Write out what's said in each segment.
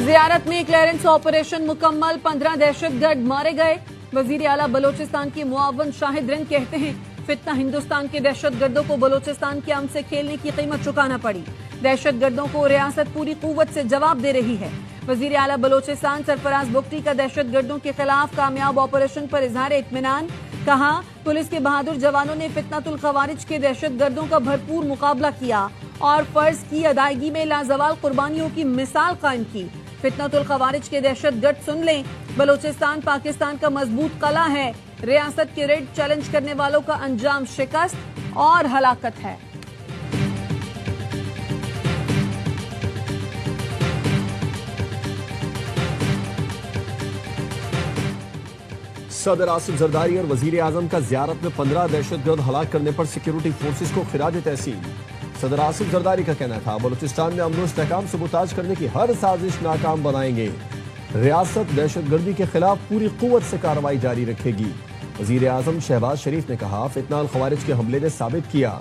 जियारत में clearance operation मुकम्मल, 15 दहशतगर्द मारे गए। वजीर आला बलोचिस्तान के मुआवन शाहिद रिंद कहते हैं फितना हिंदुस्तान के दहशतगर्दों को बलोचिस्तान के अमन से खेलने की कीमत चुकाना पड़ी। दहशतगर्दों को रियासत पूरी कुव्वत से जवाब दे रही है। वजीर आला बलोचिस्तान सरफराज बुगटी का दहशतगर्दों के खिलाफ कामयाब ऑपरेशन पर इजहार इत्मीनान। कहा, पुलिस के बहादुर जवानों ने फितनातुल खवारिज के दहशतगर्दों का भरपूर मुकाबला किया और फर्ज की अदायगी में लाजवाल कुर्बानियों की मिसाल कायम की। फितनातुल खवारिज के दहशतगर्द सुन लें, बलोचिस्तान पाकिस्तान का मजबूत कला है। रियासत के रेड चैलेंज करने वालों का अंजाम शिकस्त और हलाकत है। सदर आसिफ जरदारी और वजीर आजम का जियारत में 15 दहशतगर्द हलाक करने पर सिक्योरिटी फोर्सेस को खिराज तहसीन। सदर आसिफ जरदारी का कहना था, बलूचिस्तान में अमन और इस्तेहकाम सबूताज करने की हर साजिश नाकाम बनाएंगे। रियासत दहशतगर्दी के खिलाफ पूरी कुव्वत से कार्रवाई जारी रखेगी। वजीर आजम शहबाज शरीफ ने कहा, फितना अल खवारिज के हमले ने साबित किया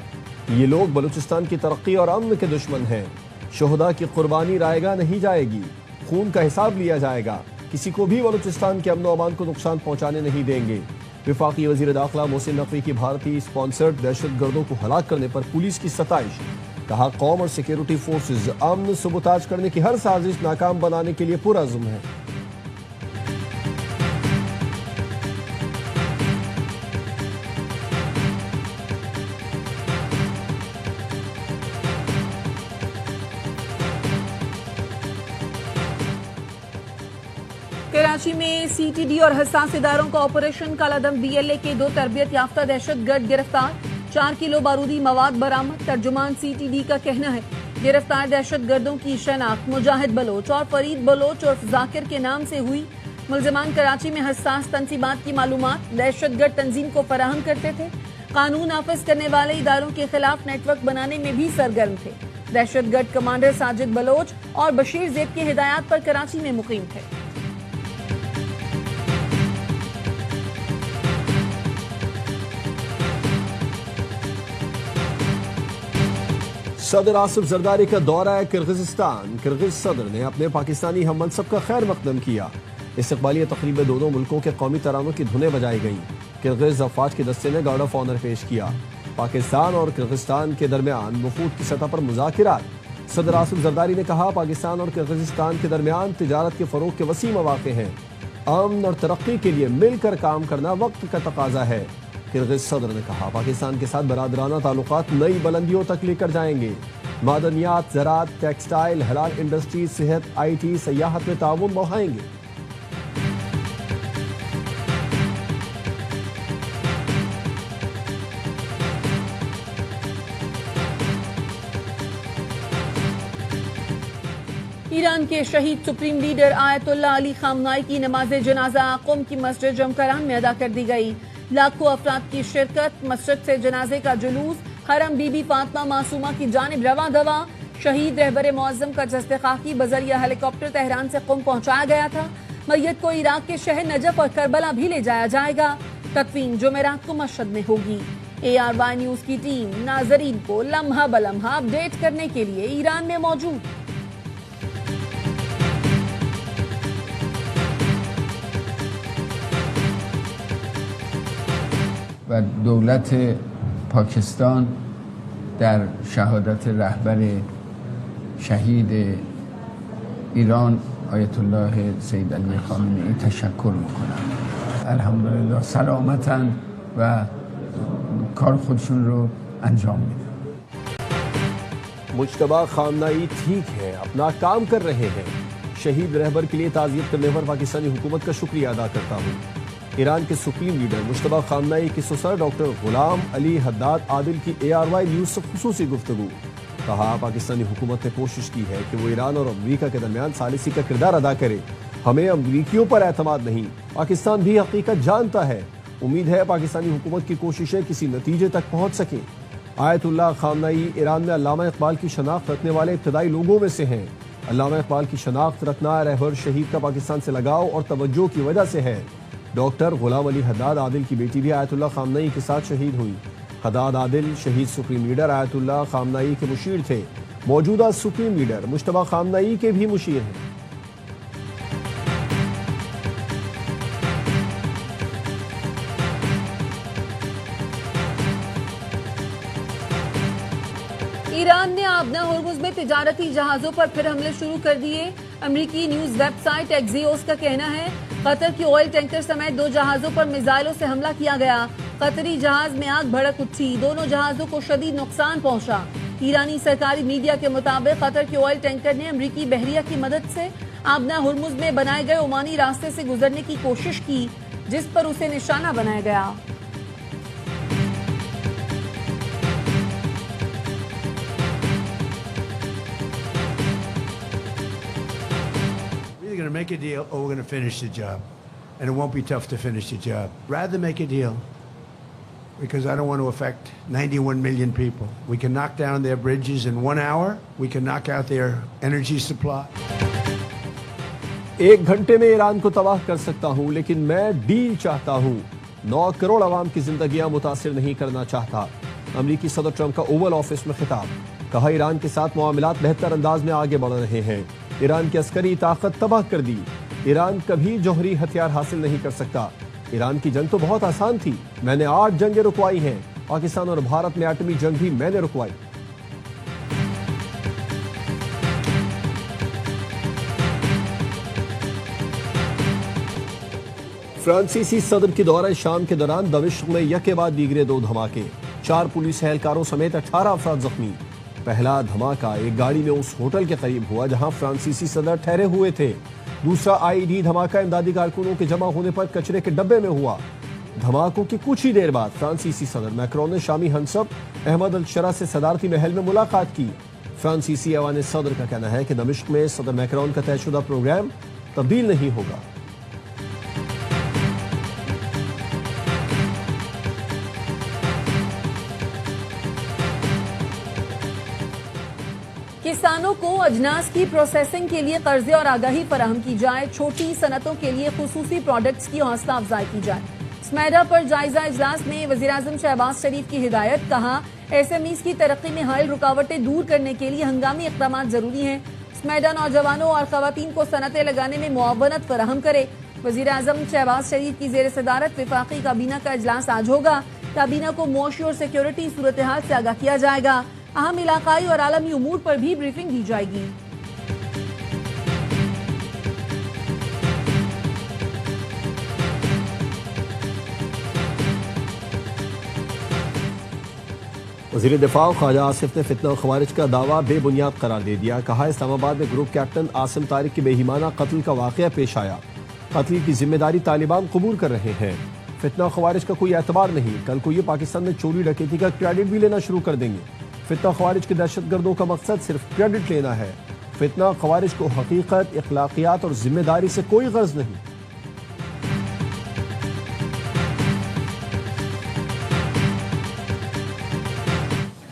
ये लोग बलूचिस्तान की तरक्की और अमन के दुश्मन हैं। शोहदा की कुर्बानी रायगा नहीं जाएगी, खून का हिसाब लिया जाएगा। किसी को भी बलूचिस्तान के अमन अमान को नुकसान पहुंचाने नहीं देंगे। विफाकी वजीर दाखिला मोहसिन नकवी की भारतीय स्पॉन्सर्ड दहशतगर्दों को हलाक करने पर पुलिस की सताइश। कहा, कौम और सिक्योरिटी फोर्सेज अमन सबूताज करने की हर साजिश नाकाम बनाने के लिए पुरअज़्म है। कराची में सीटीडी और हसास इदारों का ऑपरेशन कालादम बीएलए के 2 तरबियत याफ्ता दहशतगर्द गिरफ्तार। 4 किलो बारूदी मवाद बरामद। तर्जुमान सीटीडी का कहना है गिरफ्तार दहशतगर्दों की शनाख्त मुजाहिद बलोच और फरीद बलोच और जाकिर के नाम से हुई। मुलजमान कराची में हसास तंसीबात की मालूमात दहशतगर्द तंजीम को फराहम करते थे। कानून नाफिज करने वाले इदारों के खिलाफ नेटवर्क बनाने में भी सरगर्म थे। दहशतगर्द कमांडर साजिद बलोच और बशीर जेब की हिदायत पर कराची में मुकीम थे। सदर आसिफ जरदारी का दौरा है किर्गिस्तान। किर्गिज सदर ने अपने पाकिस्तानी हम मनसब का खैर मकदम किया। इस्तकबालिया तकरीब में दोनों मुल्कों के कौमी तरानों की धुनें बजाई गईं। किर्गिज अफवाज के दस्ते ने गार्ड ऑफ ऑनर पेश किया। पाकिस्तान और किर्गिस्तान के दरमियान वफूद की सतह पर मुज़ाकिरात। सदर आसिफ जरदारी ने कहा, पाकिस्तान और किर्गिस्तान के दरमियान तिजारत के फरोग के वसी मौक़े हैं। अमन और तरक्की के लिए मिलकर काम करना वक्त का तकाजा है। किर्गिज सदर ने कहा, पाकिस्तान के साथ बरादराना ताल्लुकात नई बुलंदियों तक लेकर जाएंगे। मादनियात, ज़राअत, टेक्सटाइल, हलाल इंडस्ट्री, सेहत, IT, सयाहत में ताउन बढ़ाएंगे। ईरान के शहीद सुप्रीम लीडर आयतुल्लाह अली खामनाई की नमाज जनाजा क़ुम की मस्जिद जमकरान में अदा कर दी गई। लाखों अफराद की शिरकत। मस्जिद से जनाजे का जुलूस हरम बीबी फातिमा मासूमा की जानिब रवा दवा। शहीद रहबर मुअज्जम का जस्ते खाकी बजरिया हेलीकॉप्टर तेहरान से क़ुम पहुंचाया गया था। मैयत को इराक के शहर नजफ और करबला भी ले जाया जाएगा। तदफीन जुमेरात को मशहद में होगी। ARY न्यूज की टीम नाजरीन को लम्हा बलम्हा अपडेट करने के लिए ईरान में मौजूद। و دولت پاکستان در شهادت رهبر شهید ایران آیت الله سید علی خامنه‌ای تشکر میکنم. الحمدلله سلامتن و کار خودشون رو انجام میدن. मुज्तबा खामनाई ठीक है, अपना काम कर रहे हैं। शहीद रहबर के लिए ताज़ियत करने पर पाकिस्तानी हुकूमत का शुक्रिया अदा करता हूँ। ईरान के सुप्रीम लीडर मुज्तबा खामनाई की ससुर डॉक्टर गुलाम अली हद्दाद आदिल की ARY न्यूज़ से खुसूसी गुफ्तगू। कहा, पाकिस्तानी हुकूमत ने कोशिश की है कि वो ईरान और अमरीका के दरमियान सालिसी का किरदार अदा करे। हमें अमरीकियों पर एतमाद नहीं, पाकिस्तान भी हकीकत जानता है। उम्मीद है पाकिस्तानी हुकूमत की कोशिशें किसी नतीजे तक पहुँच सकें। आयतुल्लाह खामनाई ईरान में अल्लामा इकबाल की शनाख्त रखने वाले इब्तदाई लोगों में से हैं। अल्लामा इकबाल की शनाख्त रखना रहबर शहीद का पाकिस्तान से लगाव और तवज्जो की वजह से है। डॉक्टर गुलाम अली हद्दाद आदिल की बेटी भी आयतुल्लाह खामनाई के साथ शहीद हुई। हद्दाद आदिल शहीद सुप्रीम लीडर आयतुल्लाह खामनाई के मुशीर थे। मौजूदा सुप्रीम लीडर मुज्तबा खामनाई के भी मुशीर हैं। हॉर्मुज़ में तिजारती जहाजों पर फिर हमले शुरू कर दिए। अमरीकी न्यूज वेबसाइट एक्सियोस का कहना है कतर की ऑयल टैंकर समेत 2 जहाजों पर मिसाइलों से हमला किया गया। कतरी जहाज में आग भड़क उठी, दोनों जहाजों को शदीद नुकसान पहुंचा। ईरानी सरकारी मीडिया के मुताबिक कतर के ऑयल टैंकर ने अमरीकी बहरिया की मदद से आबना हॉर्मुज़ में बनाए गए ओमानी रास्ते से गुजरने की कोशिश की, जिस पर उसे निशाना बनाया गया। We're going to make a deal or we're going to finish the job. And it won't be tough to finish the job. Rather make a deal because I don't want to affect 91 million people. We can knock down their bridges in 1 hour. We can knock out their energy supply. 1 घंटे में Iran को तबाह कर सकता हूं, लेकिन मैं deal चाहता हूं। 9 करोड़ अवाम की जिंदगियां मुतासिर नहीं करना चाहता। अमरीकी सदर ट्रंप का ओवल ऑफिस में खिताब। कहा ईरान के साथ मामलात बेहतर अंदाज में आगे बढ़ रहे हैं। ईरान की अस्करी ताकत तबाह कर दी। ईरान कभी जौहरी हथियार हासिल नहीं कर सकता। ईरान की जंग तो बहुत आसान थी, मैंने 8 जंगें रुकवाई हैं। पाकिस्तान और भारत में एटमी जंग भी मैंने रुकवाई। फ्रांसीसी सदर की दौरा शाम के दौरान दमिश्क में यके बाद दीगरे 2 धमाके, 4 पुलिस एहलकारों समेत 18 अफराद जख्मी। पहला धमाका एक गाड़ी में उस होटल के करीब हुआ जहां फ्रांसीसी सदर ठहरे हुए थे। दूसरा आईडी धमाका इमदादी कारकुनों के जमा होने पर कचरे के डब्बे में हुआ। धमाकों की कुछ ही देर बाद फ्रांसीसी सदर मैक्रोन ने शामी हंसब अहमद अल शरा से सदारती महल में मुलाकात की। फ्रांसीसी ऐवान सदर का कहना है कि दमिश्क में सदर मैक्रोन का तयशुदा प्रोग्राम तब्दील नहीं होगा। किसानों को अजनास की प्रोसेसिंग के लिए कर्जे और आगाही फराहम की जाए। छोटी सनतों के लिए खुसूसी प्रोडक्ट्स की हौसला अफजाई की जाए। स्मैडा पर जायजा इजलास में वज़ीर-ए-आज़म शहबाज शरीफ की हिदायत। कहा एसएमईज की तरक्की में हायल रुकावटें दूर करने के लिए हंगामी इक़दामात जरूरी हैं। स्मैडा नौजवानों और खवातीन को सनतें लगाने में मुआवनत फराहम करे। वज़ीर-ए-आज़म शहबाज शरीफ की ज़ेर सदारत वफाकी काबीना का इजलास आज होगा। काबीना को मुआशी और सिक्योरिटी सूरत हाल से आगाह किया जाएगा। अहम इलाकाई और आलमी उमूर पर भी ब्रीफिंग दी जाएगी। वज़ीर दिफा ख्वाजा आसिफ ने फितना खवारिज का दावा बेबुनियाद करार दे दिया। कहा इस्लामाबाद में ग्रुप कैप्टन आसिम तारिक की बेईमाना कत्ल का वाक़या पेश आया। कत्ल की जिम्मेदारी तालिबान कबूल कर रहे हैं। फितना खवारिज का कोई एतबार नहीं। कल को ये पाकिस्तान में चोरी डकैती का क्रेडिट भी लेना शुरू कर देंगे। फितना खवारिज के दहशतगर्दों का मकसद सिर्फ क्रेडिट लेना है। फितना खवारिज को हकीकत, इखलाकियात और जिम्मेदारी से कोई गर्ज नहीं।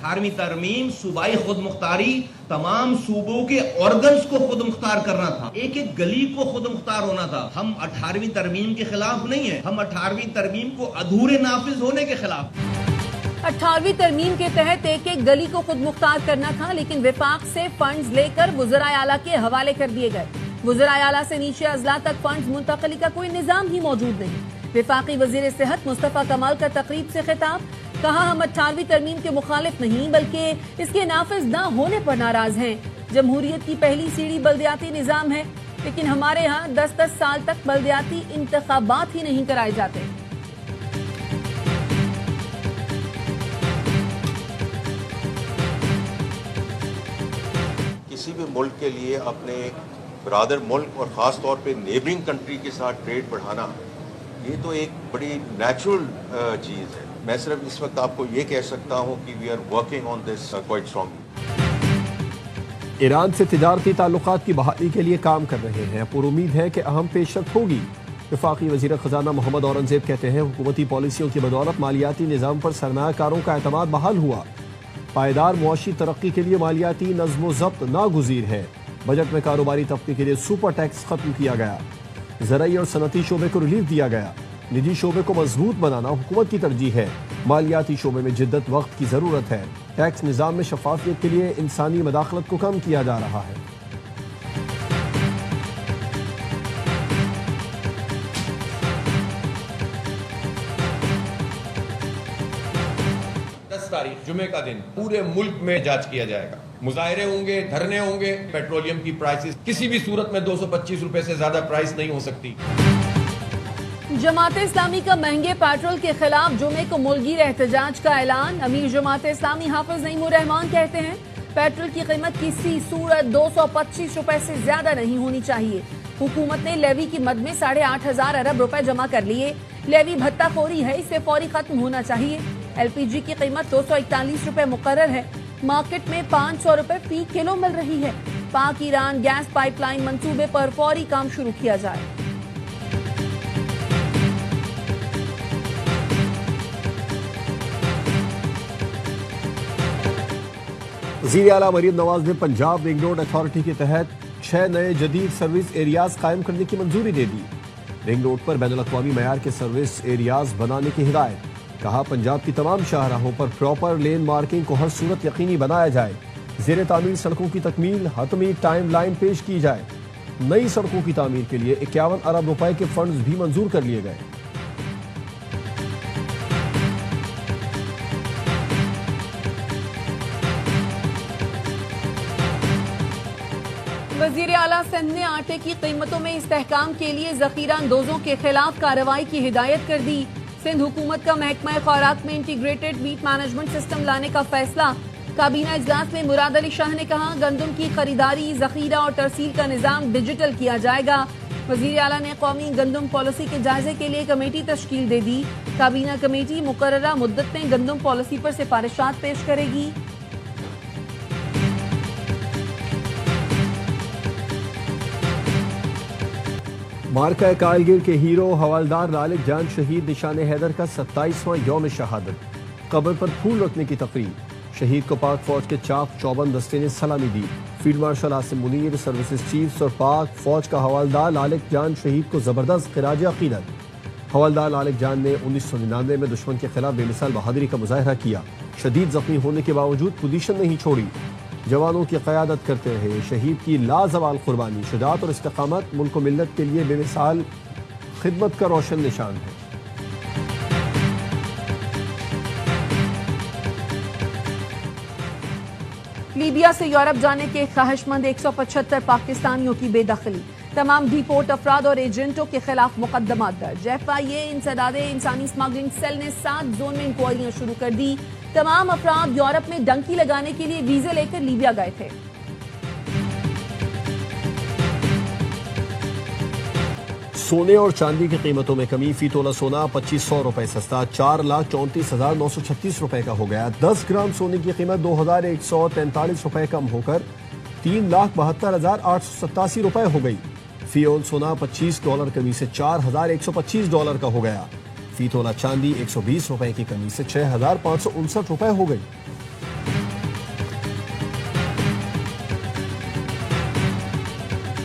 18वीं तरमीम सूबाई खुद मुख्तारी तमाम सूबों के ऑर्गन्स को खुद मुख्तार करना था, एक एक गली को खुद मुख्तार होना था। हम 18वीं तरमीम के खिलाफ नहीं है, हम 18वीं तरमीम को अधूरे नाफिज होने के खिलाफ। 18वीं तरमीम के तहत एक एक गली को खुद मुख्तार करना था, लेकिन विफाक से फंड्स लेकर वज़राए आला के हवाले कर दिए गए। वज़राए आला से नीचे अजला तक फंड्स मुंतकली का कोई निजाम ही मौजूद नहीं। विफाकी वजीर सेहत मुस्तफा कमाल का तकरीब से खिताब। कहा हम 18वीं तरमीम के मुखालिफ नहीं बल्कि इसके नाफिज न होने पर नाराज हैं। जमहूरियत की पहली सीढ़ी बल्दियाती निजाम है, लेकिन हमारे यहाँ 10-10 साल तक बल्दियाती इंतखाबात ही नहीं कराए जाते। किसी भी मुल्क के लिए अपने ब्रादर मुल्क और ख़ास तौर पे नेबरिंग कंट्री के साथ ट्रेड बढ़ाना, ये तो एक बड़ी नेचुरल चीज़ है। मैं सिर्फ इस वक्त आपको ये कह सकता हूँ कि we are working on this quite strongly. Iran से तिजारती ताल्लुकात की बहाली के लिए काम कर रहे हैं, पर उम्मीद है कि अहम पेशरफ होगी। वफाकी वज़ीर ख़ज़ाना मोहम्मद औरंगज़ेब कहते हैं हुकूमती पॉलिसियों की बदौलत मालियाती निज़ाम पर सरमायाकारों का एतमाद बहाल हुआ। पायदार मुआशी तरक्की के लिए मालियाती नज़्म ज़ब्त नागुज़ीर है। बजट में कारोबारी तबके के लिए सुपर टैक्स खत्म किया गया। ज़राई और सनती शोबे को रिलीफ दिया गया। निजी शोबे को मजबूत बनाना हुकूमत की तरजीह है। मालियाती शोबे में जिद्दत वक्त की ज़रूरत है। टैक्स निज़ाम में शफाफियत के लिए इंसानी मदाखलत को कम किया जा रहा है। 10 तारीख जुमे का दिन पूरे मुल्क में जांच किया जाएगा। مظاہرے ہوں گے, دھرنے ہوں گے. پیٹرولیم کی پرائسز کسی بھی صورت میں 225 روپے سے زیادہ پرائس نہیں ہو سکتی. جماعت اسلامی کا مہنگے پیٹرول کے خلاف جمعے کو ملگیر احتجاج کا اعلان. امیر جماعت اسلامی حافظ نعیم الرحمان کہتے ہیں پیٹرول کی قیمت کسی صورت 225 روپے سے زیادہ نہیں ہونی چاہیے. حکومت نے لیوی کی مد میں 8,500 ارب روپے جمع کر لیے. لیوی بھتہ خوری ہے, اسے فوری ختم ہونا چاہیے. ایل پی جی کی قیمت 241 روپے مقرر ہے, مارکیٹ میں 500 روپے فی کلو مل رہی ہے. پاک ایران گیس پائپ لائن منصوبے پر فوری کام شروع کیا جائے. وزیر اعلیٰ مریم نواز نے پنجاب رنگ روڈ اتھارٹی کے تحت 6 نئے جدید سروس ایریاز قائم کرنے کی منظوری دے دی. رنگ روڈ پر بین الاقوامی معیار کے سروس ایریاز بنانے کی ہدایت. کہا پنجاب کی تمام شاہراہوں پر پراپر لین مارکنگ کو ہر صورت یقینی بنایا جائے. زیر تعمیر سڑکوں کی تکمیل حتمی ٹائم لائن پیش کی جائے. نئی سڑکوں کی تعمیر کے لیے 51 ارب روپے کے فنڈز بھی منظور کر لیے گئے. وزیر اعلیٰ سندھ نے آٹے کی قیمتوں میں استحکام کے لیے ذخیرہ اندوزوں کے خلاف کارروائی کی ہدایت کر دی. سندھ حکومت کا محکمہ خوراک میں انٹیگریٹڈ ویٹ مینجمنٹ سسٹم لانے کا فیصلہ. کابینہ اجلاس میں مراد علی شاہ نے کہا گندم کی خریداری, ذخیرہ اور ترسیل کا نظام ڈیجیٹل کیا جائے گا. وزیر اعلیٰ نے قومی گندم پالیسی کے جائزے کے لیے کمیٹی تشکیل دے دی. کابینہ کمیٹی مقررہ مدت میں گندم پالیسی پر سفارشات پیش کرے گی. مارکہ کارگل کے ہیرو حوالدار لالک جان شہید نشان حیدر کا 27واں یوم شہادت. قبر پر پھول رکھنے کی تقریب. شہید کو پاک فوج کے چاق چوبند دستے نے سلامی دی. Field marshal Asim Munir, services chiefs اور پاک فوج کا حوالدار لالک جان شہید کو زبردست خراج عقیدت. حوالدار لالک جان نے 1999 میں دشمن کے خلاف بے مثال بہادری کا مظاہرہ کیا. شدید زخمی ہونے کے باوجود پوزیشن نہیں چھوڑی. جوانوں کی قیادت کرتے رہے. شہید کی لازوال قربانی, شجاعت اور استقامت ملک و ملت کے لیے بے مثال خدمت کا روشن نشان ہے. لیبیا سے یورپ جانے کے خواہش مند 175 پاکستانیوں کی بے دخلی. تمام ڈی پورٹ افراد اور ایجنٹوں کے خلاف مقدمات درج. FIA انسداد انسانی اسمگلنگ سیل نے 7 زون میں انکوائریاں شروع کر دی. تمام افراد یورپ میں ڈنکی لگانے کے لیے ویزے لے کر لیبیا گئے تھے. سونے اور چاندی کی قیمتوں میں کمی. فی تولہ سونا 2500 روپے سستا 4,34,936 روپے کا ہو گیا. 10 گرام سونے کی قیمت 2,143 روپے کم ہو کر 3,72,887 روپے ہو گئی. فی اون سونا $25 کمی سے $4,125 کا ہو گیا. فی تولہ چاندی 120 روپے کی کمی سے 6,559 روپے ہو گئی.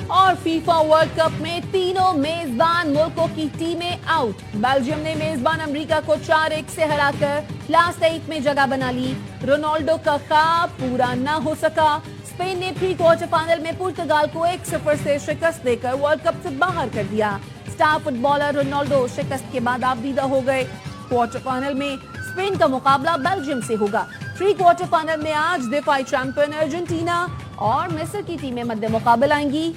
اور فیفا ورلڈ کپ میں تینوں میزبان ملکوں کی ٹیمیں آؤٹ. بیلجیم نے میزبان امریکہ کو 4-1 سے ہرا کر لاسٹ 8 میں جگہ بنا لی. رونالڈو کا خواب پورا نہ ہو سکا. اسپین نے پری کوارٹر فائنل میں پرتگال کو 1-0 سے شکست دے کر ورلڈ کپ سے باہر کر دیا. اسٹار فٹ بالر رونالڈو شکست کے بعد آبدیدہ ہو گئے. کوارٹر فائنل میں اسپین کا مقابلہ بیلجیم سے ہوگا. پری کوارٹر فائنل میں آج دفاعی چیمپئن ارجنٹینا اور مصر کی ٹیمیں مد مقابل آئیں گی.